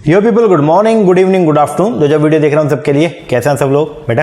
यो people, good morning, good evening, good afternoon. जो video देख रहा हूँ सबके लिए कैसे हैं सब लोग बेटा?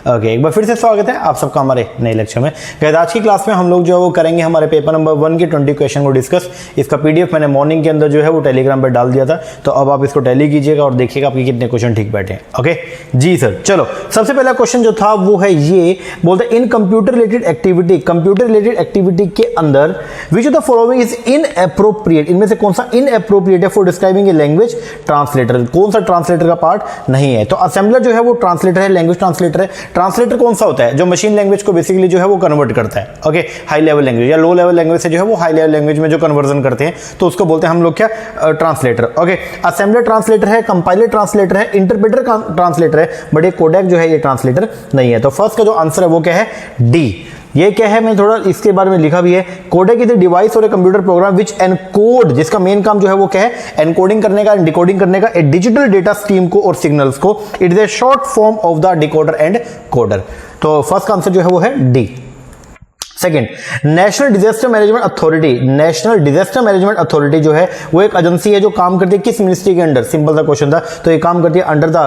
ओके, एक बार फिर से स्वागत है आप सबका हमारे नए लेक्चर में। गाइस आज की क्लास में हम लोग जो है वो करेंगे हमारे पेपर नंबर 1 के 20 क्वेश्चन को डिस्कस। इसका पीडीएफ मैंने मॉर्निंग के अंदर जो है वो टेलीग्राम पर डाल दिया था, तो अब आप इसको टैली कीजिएगा और देखिएगा आपके कितने क्वेश्चन ठीक बैठे हैं। ओके जी सर, चलो सबसे पहला क्वेश्चन जो था वो है ये, बोलते इन कंप्यूटर रिलेटेड एक्टिविटी के अंदर विच of the following is inappropriate, इनमें से कौन सा इनएप्रोप्रिएट है for describing a language translator? कौन सा ट्रांसलेटर का पार्ट नहीं है? तो असेंबलर जो है वो ट्रांसलेटर है, लैंग्वेज ट्रांसलेटर है। ट्रांसलेटर कौन सा होता है? जो मशीन लैंग्वेज को बेसिकली जो है वो कन्वर्ट करता है। ओके, हाई लेवल लैंग्वेज या लो लेवल लैंग्वेज से जो है वो हाई लेवल लैंग्वेज में जो कन्वर्जन करते हैं तो उसको बोलते हैं हम लोग क्या? ट्रांसलेटर। ओके, असेंबलर ट्रांसलेटर है, कंपाइलर ट्रांसलेटर है, इंटरप्रेटर ट्रांसलेटर है, बट ये कोडेक जो है ये ट्रांसलेटर नहीं है। तो फर्स्ट का जो आंसर है वो क्या है? डी। ये क्या है, मैं थोड़ा इसके बारे में लिखा भी है। कोडेक इज ए डिवाइस और a computer program which encode, जिसका मेन काम जो है वो क्या है? एनकोडिंग करने का, डिकोडिंग करने का, ए डिजिटल डेटा स्ट्रीम को और सिग्नल्स को। It is a short form of the decoder and coder. तो फर्स्ट का आंसर जो है वो है D. Second, national disaster management authority. National disaster management authority जो है वो एक एजेंसी है जो काम करती है किस मिनिस्ट्री के अंडर? सिंपल सा क्वेश्चन था, तो ये काम करती है अंडर द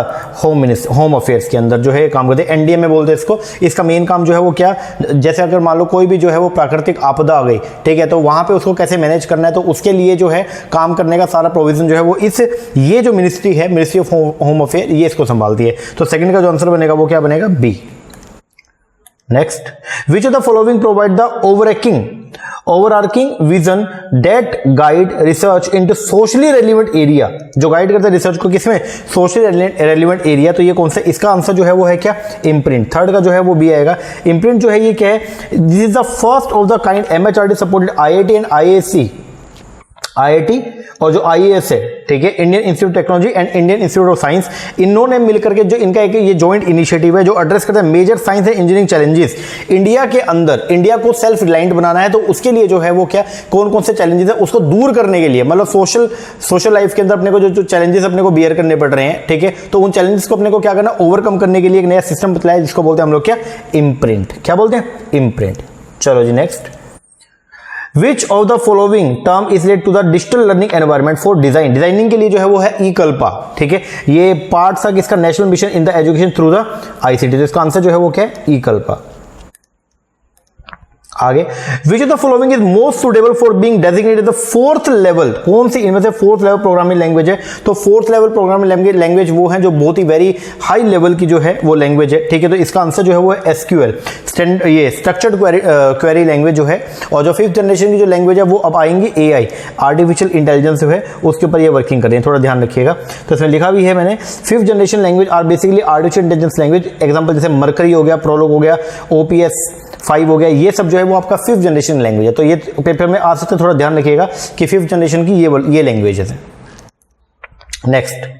होम अफेयर्स के अंदर जो है काम करती है। एनडीए में बोलते हैं इसको। इसका मेन काम जो है वो क्या? जैसे अगर मान लो कोई भी जो है वो प्राकृतिक आपदा आ गई, ठीक है, तो वहां पे उसको कैसे मैनेज करना है, तो उसके लिए जो है काम करने का सारा प्रोविजन जो है वो ये जो मिनिस्ट्री है, मिनिस्ट्री ऑफ होम अफेयर, ये इसको संभालती है। तो सेकंड का जो आंसर बनेगा वो क्या बनेगा? B. Next, which of the following provide the overarching vision that guide research into socially relevant area? जो गाइड करता है रिसर्च को किसमें? Socially relevant area. तो ये कौन सा? इसका आंसर जो है वो है क्या? इम्प्रिंट। थर्ड का जो है वो बी आएगा। इम्प्रिंट जो है ये क्या है? This is the first of the kind MHRD supported IIT and ISC, IIT और जो आईएएस है, ठीक है, Indian institute technology and Indian institute of science, इन्होंने मिलकर के जो इनका एक ये जॉइंट इनिशिएटिव है जो एड्रेस करता है major science and engineering challenges India के अंदर। इंडिया को सेल्फ रिलायंट बनाना है, तो उसके लिए जो है वो क्या, कौन कौन से चैलेंजेस है उसको दूर करने के लिए, मतलब सोशल लाइफ के अंदर अपने को जो चैलेंजेस अपने को बियर करने पड़ रहे हैं, ठीक है, तो उन चैलेंजेस को अपने को क्या करना, ओवरकम करने के लिए एक नया सिस्टम बताया जिसको बोलते हैं हम लोग क्या? इम्प्रिंट। क्या बोलते हैं? इम्प्रिंट। चलो जी next, Which of the following term is related to the digital learning environment for design? Designing के लिए जो है वो है ई-कल्पा, ठीक है, ये पार्ट था किसका? National mission in the education through the ICT. तो इसका आंसर जो है वो क्या है? ई-कल्पा। आगे, विच of the following is most suitable for being designated the fourth level? कौन सी इनमें से फोर्थ लेवल प्रोग्रामिंग लैंग्वेज है? तो फोर्थ लेवल प्रोग्रामिंग लैंग्वेज वो है जो बहुत ही वेरी हाई लेवल की जो है वो लैंग्वेज है, ठीक है। तो इसका आंसर जो है वो है एसक्यूएल, ये स्ट्रक्चर्ड क्वेरी लैंग्वेज जो है। और जो फिफ्थ जनरेशन की जो लैंग्वेज है वो अब आएंगी एआई, आर्टिफिशियल इंटेलिजेंस जो है उसके ऊपर ये वर्किंग कर रही है, थोड़ा ध्यान रखिएगा। तो इसमें लिखा भी है मैंने, fifth generation language are basically artificial intelligence language. Example जैसे मरकरी हो गया, प्रोलॉग हो गया, ओपीएस 5 हो गया, ये सब जो है वो आपका फिफ्थ जनरेशन लैंग्वेज है। तो ये पेपर में आ सकते हैं, थोड़ा ध्यान रखिएगा कि फिफ्थ जनरेशन की ये लैंग्वेजेस है। नेक्स्ट,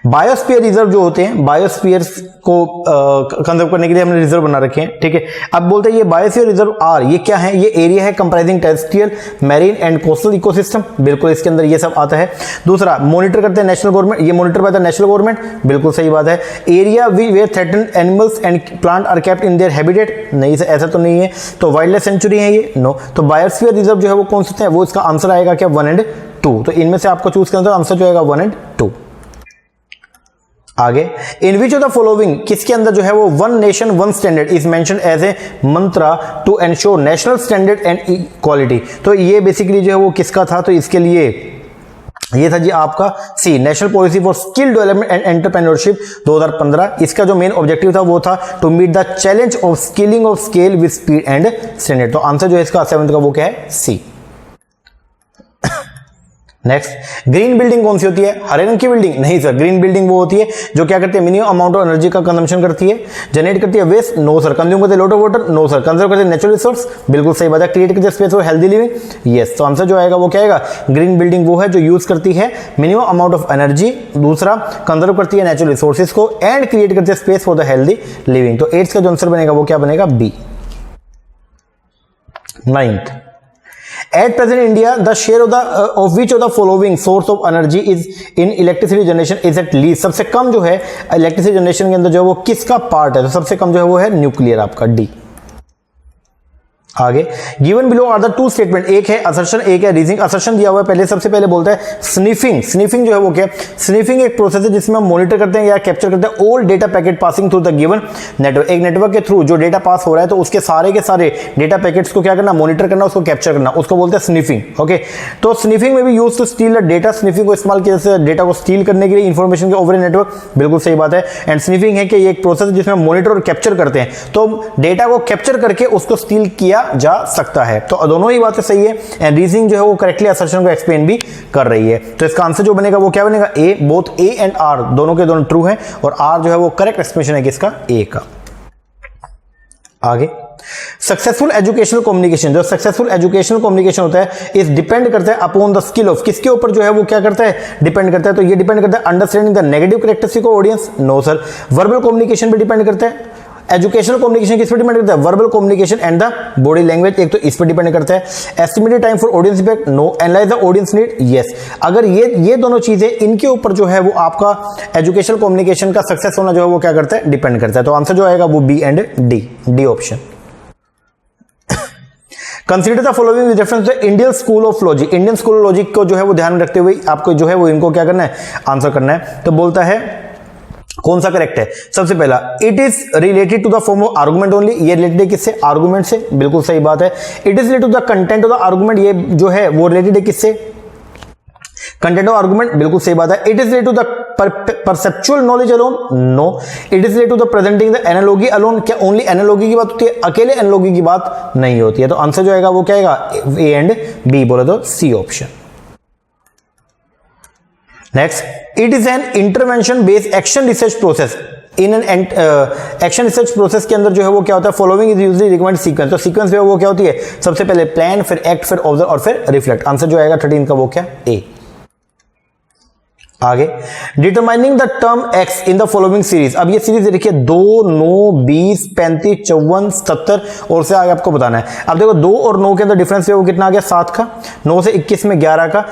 बायोस्फीयर रिजर्व जो होते हैं, बायोस्फीयर को कंजर्व करने के लिए हमने रिजर्व बना रखे हैं, ठीक है। अब बोलते हैं ये बायोस्फीयर रिजर्व आर, ये क्या है? ये एरिया है comprising terrestrial, marine and coastal ecosystem, बिल्कुल इसके अंदर ये सब आता है। दूसरा, मॉनिटर करते हैं नेशनल गवर्नमेंट, ये मॉनिटर करता है नेशनल गवर्नमेंट, बिल्कुल सही बात है। Area where threatened animals and plant are kept in their habitat, नहीं ऐसा तो नहीं है। तो वाइल्ड लाइफ सेंचुरी है ये? नो। तो बायोस्फीयर रिजर्व जो है वो कौन से हैं? वो इसका आंसर आएगा क्या? 1 और 2। तो इनमें से आपको चूज करना, आंसर जो आएगा 1 और 2। आगे, in which of the following, किसके अंदर जो है वो one nation one standard is mentioned as a mantra to ensure national standard and equality? तो ये बेसिकली जो है वो किसका था? तो इसके लिए ये था जी आपका C, national policy for skill development and entrepreneurship 2015। इसका जो मेन ऑब्जेक्टिव था वो था to meet the challenge of skilling of scale with speed and standard. तो आंसर जो है इसका 7th का वो क्या है? सी। नेक्स्ट, ग्रीन बिल्डिंग कौन सी होती है? हरे रंग की बिल्डिंग? नहीं सर, ग्रीन बिल्डिंग वो होती है जो क्या करती है? मिनिमम अमाउंट ऑफ एनर्जी का कंजम्पशन करती है, जनरेट करती है वेस्ट? No sir. कंज्यूम करती है lot of water? No sir. Conserve करती है नेचुरल रिसोर्स? बिल्कुल सही बात है। क्रिएट करती है space for healthy living? Yes. तो आंसर जो आएगा वो क्या आएगा? ग्रीन बिल्डिंग वो है जो यूज करती है मिनिमम अमाउंट ऑफ एनर्जी, दूसरा कंजर्व करती है नेचुरल रिसोर्सेज को, एंड क्रिएट करती है space for the healthy living. तो 8th का जो आंसर बनेगा वो क्या बनेगा? B. 9th, at present India the share of which of the following source of energy is in electricity generation is at least? सबसे कम जो है इलेक्ट्रिसिटी जनरेशन के अंदर जो है वो किसका पार्ट है? तो सबसे कम जो है वो है न्यूक्लियर, आपका डी। आगे given below are the two statement, एक है असर्शन एक है रीजनिंग। असर्शन दिया हुआ है पहले, सबसे पहले बोलता है स्निफिंग। स्निफिंग जो है वो क्या है? स्निफिंग एक प्रोसेस है जिसमें हम मॉनिटर करते हैं या कैप्चर करते हैं all data packet passing through the given network. एक नेटवर्क के थ्रू जो डेटा पास हो रहा है तो उसके सारे के सारे डेटा पैकेट्स को क्या करना? मॉनिटर करना, उसको कैप्चर करना, उसको बोलते हैं स्निफिंग। ओके, तो स्निफिंग में भी use to steal the data. Sniffing को इस्तेमाल किया जाता है डेटा को स्टील करने के लिए, इंफॉर्मेशन के ओवर नेटवर्क। बिल्कुल सही बात है। एंड स्निफिंग है कि ये एक प्रोसेस जिसमें मॉनिटर और कैप्चर करते हैं, तो डेटा को कैप्चर करके उसको स्टील किया जा सकता है। तो दोनों ही बातें सही है। एंड रीजनिंग जो है वो करेक्टली असर्शन को एक्सप्लेन भी कर रही है। तो इसका आंसर जो बनेगा वो क्या बनेगा? ए। बोथ ए एंड आर दोनों के दोनों ट्रू हैं और आर जो है वो करेक्ट एक्सप्लेनेशन है किसका? ए का। आगे सक्सेसफुल एजुकेशनल कम्युनिकेशन। जो सक्सेसफुल एजुकेशनल कम्युनिकेशन होता है इस डिपेंड करता है अपॉन द स्किल ऑफ, किसके ऊपर जो है वो क्या करता है? डिपेंड करता है। तो ये डिपेंड करता है understanding the negative characteristic of audience. No sir. Verbal communication पे डिपेंड करता है। एजुकेशनल कम्युनिकेशन किस पर डिपेंड करता है? Verbal communication and the body language, एक तो इस पर डिपेंड करता है। Estimated time for audience effect, no. Analyse the audience need, yes. अगर ये दोनों चीजें इनके ऊपर जो है वो आपका एजुकेशनल कम्युनिकेशन का सक्सेस होना जो है वो क्या करता है? डिपेंड करता है। तो आंसर जो आएगा वो B and D option. Consider the following with reference to Indian school of logic. Indian school of logic को जो है वो ध्यान में रखते हुए आपको जो है वो इनको क्या करना है? आंसर करना है। तो बोलता है कौन सा करेक्ट है? सबसे पहला it is related to the form of argument only. ये रिलेटेड है किससे? आर्गुमेंट से। बिल्कुल सही बात है। It is related to the content of the argument. ये जो है वो रिलेटेड है किससे? Content of argument. बिल्कुल सही बात है। It is related to the perceptual knowledge alone, no. It is related to the presenting the analogy alone. क्या ओनली एनालॉजी की बात होती है? अकेले एनालॉजी की बात नहीं होती है। तो आंसर जो आएगा वो क्या आएगा? A and B. बोले तो C option. Next, it is an intervention based action research process. In an action research process के अंदर जो है वो क्या होता है? Following is usually recommend sequence. तो सीक्वेंस जो है वो क्या होती है? सबसे पहले प्लान, फिर एक्ट, फिर ऑब्जर्व और फिर रिफ्लेक्ट। आंसर जो आएगा 13 का वो क्या? ए। आगे determining the term x in the following series. अब ये सीरीज देखिए 2, 9, 20, 35, 54, 77 और से आगे आपको बताना है। अब देखो 2 और 9 के अंदर डिफरेंस है वो कितना आ गया? 7 का। 9 से 21 में 11 का,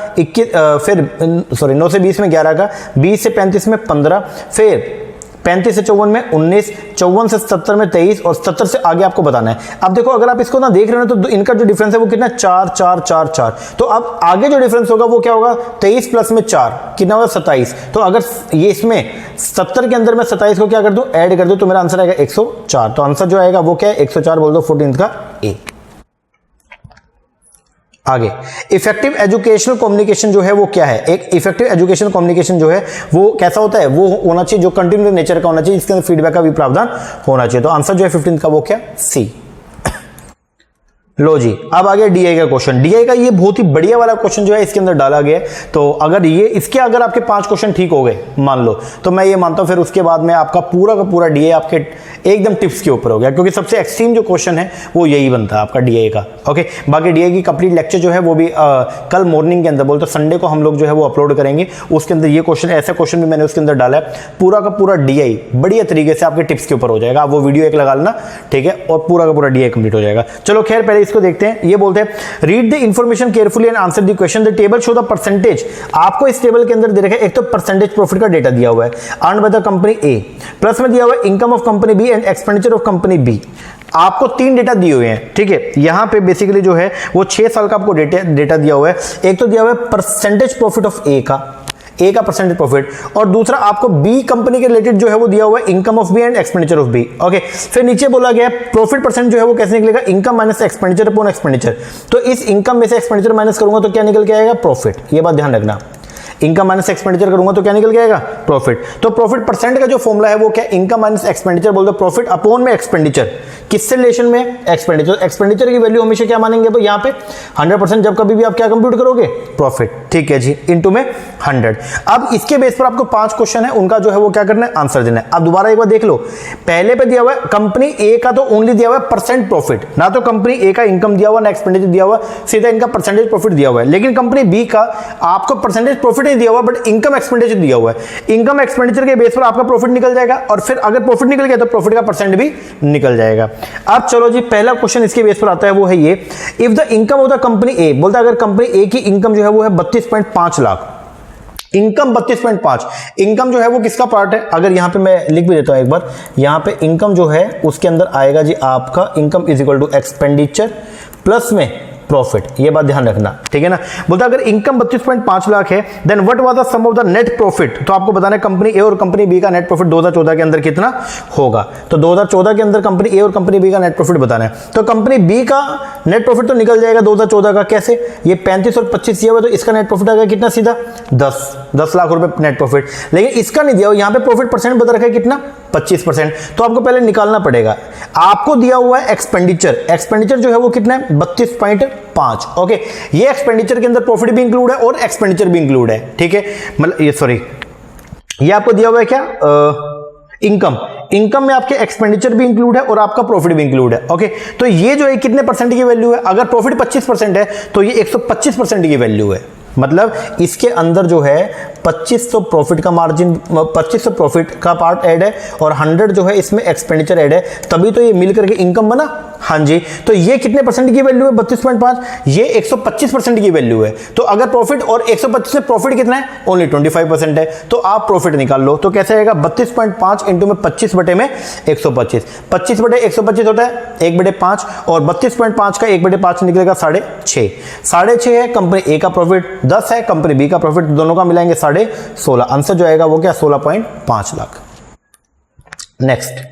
9 से 20 में 11 का, 20 से 35 में 15, फिर 35 से 54 में 19, 54 से 77 में 23 और 70 से आगे आपको बताना है। अब देखो अगर आप इसको ना देख रहे हो तो इनका जो डिफरेंस है वो कितना? 4, 4, 4, 4। तो अब आगे जो डिफरेंस होगा वो क्या होगा? 23 प्लस में 4 कितना होगा? 27। तो अगर ये इसमें 70 के अंदर मैं 27 को क्या कर दूं? ऐड कर दूं तो मेरा आंसर आएगा 104। तो आंसर जो आएगा वो क्या है? 104 बोल दो 14 का ए। आगे इफेक्टिव एजुकेशनल कम्युनिकेशन जो है वो क्या है? एक इफेक्टिव एजुकेशनल कम्युनिकेशन जो है वो कैसा होता है? वो होना चाहिए जो कंटिन्यूअस नेचर का होना चाहिए, इसके अंदर फीडबैक का भी प्रावधान होना चाहिए। तो आंसर जो है 15 का वो क्या? सी। लो जी, अब आ गया डीआई का क्वेश्चन। डीआई का ये बहुत ही बढ़िया वाला क्वेश्चन जो है इसके अंदर डाला गया है। तो अगर ये इसके अगर आपके 5 क्वेश्चन ठीक हो गए मान लो, तो मैं ये मानता हूं फिर उसके बाद में आपका पूरा का पूरा डीआई आपके एकदम टिप्स के ऊपर हो गया, क्योंकि सबसे एक्सट्रीम जो क्वेश्चन है वो यही बनता है आपका डीआई का। ओके, बाकी डीआई की कंप्लीट लेक्चर जो है वो भी कल मॉर्निंग के अंदर बोलते संडे को हम लोग जो है वो अपलोड करेंगे। उसके अंदर ये क्वेश्चन, ऐसा क्वेश्चन भी मैंने उसके अंदर डाला है। पूरा का पूरा डीआई बढ़िया तरीके से आपके टिप्स के ऊपर हो जाएगा। आप वो वीडियो एक लगा लेना, ठीक है, और पूरा का पूरा डीआई कंप्लीट हो जाएगा। चलो खैर पहले इसको देखते हैं। ये बोलते हैं read the information carefully and answer the question. The table show the percentage. आपको इस टेबल के अंदर दे रखा है एक तो परसेंटेज प्रॉफिट का डेटा दिया हुआ है earned by the company A, plus में दिया हुआ है income of company B and expenditure of company B. आपको 3 डेटा दिए हुए हैं, ठीक है। यहां पे बेसिकली जो है वो 6 साल का आपको डेटा दिया हुआ है। एक तो दिया हुआ है परसेंटेज प्रॉफिट ऑफ ए का परसेंटेज प्रॉफिट, और दूसरा आपको बी कंपनी के रिलेटेड जो है वो दिया हुआ है income of B and expenditure of B. Okay, फिर नीचे बोला गया प्रॉफिट परसेंट जो है वो कैसे निकलेगा? Income minus expenditure upon expenditure. तो इस इनकम में से एक्सपेंडिचर माइनस करूंगा तो क्या निकल के आएगा? प्रॉफिट। ये बात ध्यान रखना, इनकम माइनस एक्सपेंडिचर करूंगा तो क्या निकल के आएगा? प्रॉफिट। तो प्रॉफिट परसेंट का जो फॉर्मूला है वो क्या? इनकम माइनस एक्सपेंडिचर बोल दो प्रॉफिट अपॉन में एक्सपेंडिचर। किससे रिलेशन में? एक्सपेंडिचर। एक्सपेंडिचर की वैल्यू हमेशा क्या मानेंगे भाई? यहाँ पे 100%। जब कभी भी आप क्या कंप्यूट करोगे? प्रॉफिट, ठीक है जी, इनटू में 100। अब इसके बेस पर आपको 5 क्वेश्चन है, उनका जो है वो क्या करना है? आंसर देना है। अब दोबारा एक बार देख लो, पहले पे दिया हुआ है कंपनी ए का तो ओनली दिया हुआ है परसेंट प्रॉफिट, ना तो कंपनी ए का इनकम दिया हुआ ना एक्सपेंडिचर दिया हुआ, सीधा इनका परसेंटेज प्रॉफिट दिया हुआ है। लेकिन कंपनी बी का आपको परसेंटेज प्रॉफिट नहीं दिया हुआ बट इनकम एक्सपेंडिचर दिया हुआ है। इनकम एक्सपेंडिचर के बेस पर आपका प्रॉफिट निकल जाएगा, और फिर अगर प्रॉफिट निकल गया तो प्रॉफिट का परसेंट भी निकल जाएगा। अब चलो जी, पहला क्वेश्चन इसके बेस पर आता है, वो है ये, if the income of the company A, बोलता है अगर कंपनी ए की इनकम जो है वो है 32.5 लाख, इनकम 32.5, इनकम जो है वो किसका पार्ट है, अगर यहां पे मैं लिख भी देता हूं एक बार, यहां पे इनकम जो है उसके अंदर आएगा जी आपका income is equal to expenditure plus में प्रॉफिट, ये बात ध्यान रखना, ठीक है ना। बोलता अगर इनकम 32.5 लाख है then what was the sum of the net profit, तो आपको बताना है कंपनी ए और कंपनी बी का नेट प्रॉफिट 2014 के अंदर कितना होगा। तो 2014 के अंदर कंपनी ए और कंपनी बी का नेट प्रॉफिट बताना है। तो कंपनी बी का नेट प्रॉफिट तो निकल जाएगा 2014 का, कैसे, ये 35 और 25 दिया हुआ, तो इसका नेट प्रॉफिट आ गया कितना, सीधा 10 लाख रुपए नेट प्रॉफिट। लेकिन इसका नहीं दिया हुआ, यहां पे प्रॉफिट परसेंट बता रखा है कितना, 25%। तो आपको पहले निकालना पड़ेगा। आपको दिया हुआ है एक्सपेंडिचर, एक्सपेंडिचर जो है वो कितना है 32.5। ओके, ये एक्सपेंडिचर के अंदर प्रॉफिट भी इंक्लूड है और एक्सपेंडिचर भी इंक्लूड है, ठीक है। मतलब ये सॉरी, ये आपको दिया हुआ है क्या, इनकम, इनकम में आपके एक्सपेंडिचर भी इंक्लूड है और आपका प्रॉफिट भी इंक्लूड है। ओके, तो ये जो है कितने परसेंट की वैल्यू है, अगर प्रॉफिट 25% है तो ये 125% की वैल्यू है। मतलब इसके अंदर जो है 2500 प्रॉफिट का मार्जिन, 2500 प्रॉफिट का पार्ट ऐड है और 100 जो है इसमें एक्सपेंडिचर ऐड है, तभी तो ये मिलकर के इनकम बना। हाँ जी, तो ये कितने परसेंट की वैल्यू है 32.5, ये 125% की वैल्यू है। तो अगर प्रॉफिट और 125 में प्रॉफिट कितना है, ओनली 25% है, तो आप प्रॉफिट निकाल लो। तो कैसे आएगा 32.5 इंटू में 25 बटे में 125, 25 बटे 125 होता है 1/5 और 32.5 का 1/5 निकलेगा 6.5, 6.5 है कंपनी ए का प्रॉफिट, 10 है कंपनी बी का प्रॉफिट, दोनों का मिलाएंगे 16.5, आंसर जो आएगा वो क्या 16.5 लाख। नेक्स्ट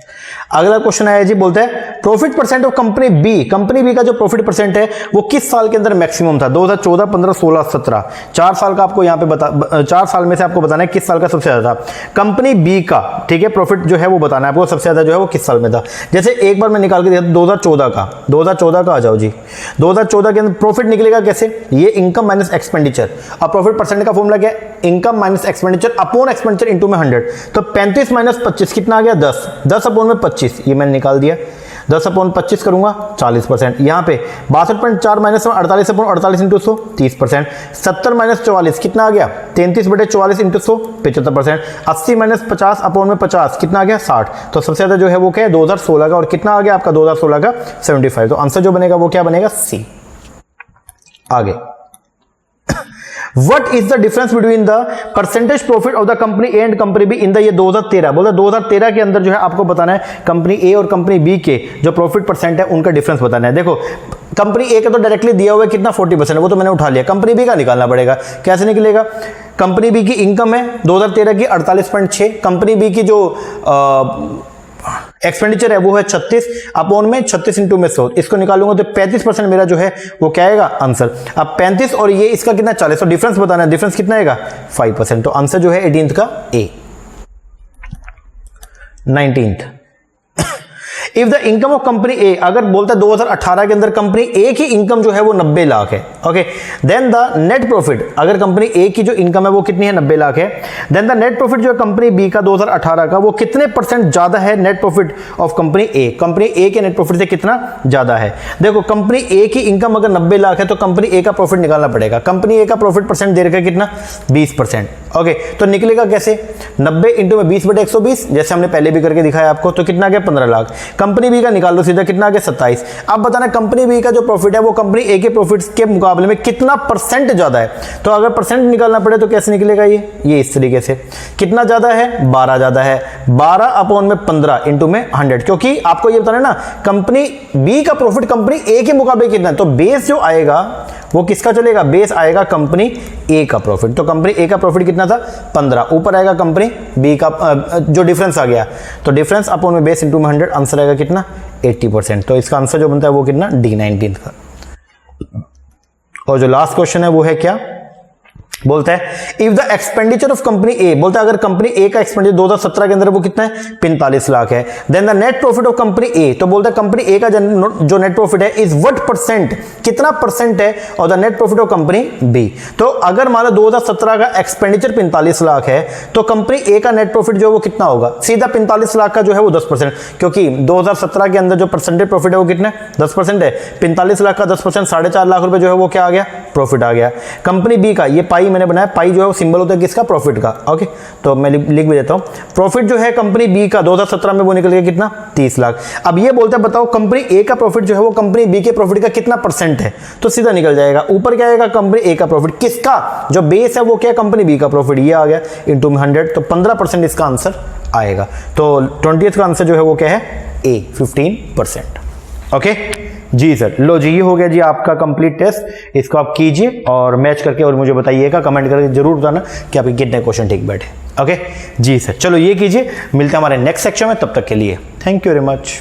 अगला क्वेश्चन आया जी, बोलते हैं profit percent of company B, company B का जो प्रॉफिट परसेंट है वो किस साल के अंदर मैक्सिमम था, 2014, 15, 16, 17, 4 साल का आपको यहां पे 4 साल में से आपको बताना है किस साल का सबसे ज्यादा था कंपनी बी का, ठीक है। प्रॉफिट जो है वो बताना है आपको सबसे ज्यादा जो है वो किस साल में था। जैसे एक बार मैं निकाल के दिया 2014 का आ जाओ जी, 2014 के अंदर प्रॉफिट निकलेगा कैसे, ये इनकम माइनस एक्सपेंडिचर। अब प्रॉफिट परसेंट का फॉर्मूला क्या है, income minus expenditure upon expenditure into में 100, तो 35 माइनस 25 कितना आ गया 10 अपॉन में 25, ये मैंने निकाल दिया, 10 अपॉन 25 करूंगा 40%, यहां पे 62.4 माइनस 48 अपॉन 48 इंटू 100 30%, 70 माइनस 44 कितना आ गया 33 बटे 44 इंटू 100 75%, 80 माइनस 50 अपॉन में 50 कितना आ गया 60। तो सबसे ज्यादा जो है वो क्या है 2016 का, और कितना आ गया आपका 2016 का 75। तो आंसर जो बनेगा वो क्या बनेगा सी। आगे What is the difference between the percentage profit of the company A and company B in the year 2013, बोलते 2013 के अंदर जो है आपको बताना है कंपनी ए और कंपनी बी के जो प्रॉफिट परसेंट है उनका डिफरेंस बताना है। देखो कंपनी ए का तो डायरेक्टली दिया हुआ है कितना 40%, वो तो मैंने उठा लिया, कंपनी बी का निकालना पड़ेगा। कैसे निकलेगा, कंपनी बी की इनकम है 2013 की 48.6, कंपनी बी की जो एक्सपेंडिचर है वो है 36 अपॉन में 36 इंटू में 100, इसको निकालूंगा तो 35% मेरा जो है वो क्या आएगा आंसर। अब 35 और ये इसका कितना 40, तो डिफरेंस बताना है, डिफरेंस कितना आएगा 5%। तो आंसर जो है 18th का A. 19th if the income of company A, अगर बोलता है 2018 के अंदर कंपनी ए की इनकम जो है वो 90 लाख है, okay, then the net profit, अगर कंपनी ए की जो इनकम है वो कितनी है 90 लाख है, देन द नेट प्रॉफिट जो है कंपनी बी का 2018 का वो कितने परसेंट ज्यादा है net profit of company A, company A के नेट प्रॉफिट से कितना ज्यादा है। देखो कंपनी ए की इनकम अगर 90 लाख है तो कंपनी ए का प्रॉफिट निकालना पड़ेगा, कंपनी ए का प्रॉफिट परसेंट दे रखा है कितना 20%, ओके, तो निकलेगा कैसे 90 इंटू में 20 बटे 120, जैसे हमने पहले भी करके दिखाया आपको, तो कितना गया 15 लाख। कंपनी बी का निकाल लो सीधा, कितना आ गया 27। अब बताना कंपनी बी का जो प्रॉफिट है वो कंपनी ए के प्रॉफिट के मुकाबले में कितना परसेंट ज्यादा है। तो अगर परसेंट निकालना पड़े तो कैसे निकलेगा ये इस तरीके से, कितना ज्यादा है 12 ज्यादा है, 12 अपॉन में 15 इंटू में 100, क्योंकि आपको ये बताना है ना कंपनी बी का प्रॉफिट कंपनी ए के मुकाबले कितना है, तो बेस जो आएगा वो किसका चलेगा, बेस आएगा कंपनी ए का प्रॉफिट। तो कंपनी ए का प्रॉफिट कितना था 15, ऊपर आएगा कंपनी बी का जो डिफरेंस आ गया, तो डिफरेंस अपॉन में बेस इंटू में 100, आंसर आएगा कितना 80%। तो इसका आंसर जो बनता है वो कितना डी 19 का। और जो लास्ट क्वेश्चन है वो है क्या, बोलता है if the expenditure of company A, बोलता है अगर कंपनी ए का एक्सपेंडिचर 2017 के अंदर वो कितना है 45 लाख है, then the net profit of company A, तो बोलता है कंपनी ए का जो नेट प्रॉफिट है इज व्हाट परसेंट, कितना परसेंट है और the net profit of company B. तो अगर मान लो 2017 का एक्सपेंडिचर 45 लाख है तो कंपनी ए का नेट प्रॉफिट जो है वो कितना होगा, सीधा 45 लाख का जो है वो 10%, क्योंकि 2017 के अंदर जो परसेंटेज प्रॉफिट है वो कितना है 10% है, 45 लाख का 10% 4.5 लाख रुपए जो है वो क्या आ गया प्रॉफिट आ गया। कंपनी बी का, ये पाई मैंने बनाया, पाई जो है वो सिंबल होता है किसका, प्रॉफिट का। ओके, तो मैं लिख भी देता हूँ, प्रॉफिट जो है कंपनी बी का 2017 में वो निकल गया कितना, 30 लाख। अब ये बोलता है बताओ कंपनी ए का प्रॉफिट जो है वो कंपनी बी के प्रॉफिट का कितना परसेंट है, तो सीधा निकल जाएगा। ऊपर क्या आएगा, कंपनी ए का प्रॉफिट, किसका, जो बेस है वो क्या है, कंपनी बी का प्रॉफिट, ये आ गया इंटू 100, तो 15% इसका आंसर आएगा। तो 20th का आंसर जो है वो क्या है, ए 15%। ओके जी सर, लो जी, ये हो गया जी आपका कंप्लीट टेस्ट। इसको आप कीजिए और मैच करके और मुझे बताइएगा, कमेंट करके जरूर बताना कि आपके कितने क्वेश्चन ठीक बैठे। ओके जी सर, चलो ये कीजिए, मिलते हैं हमारे नेक्स्ट सेक्शन में, तब तक के लिए थैंक यू वेरी मच।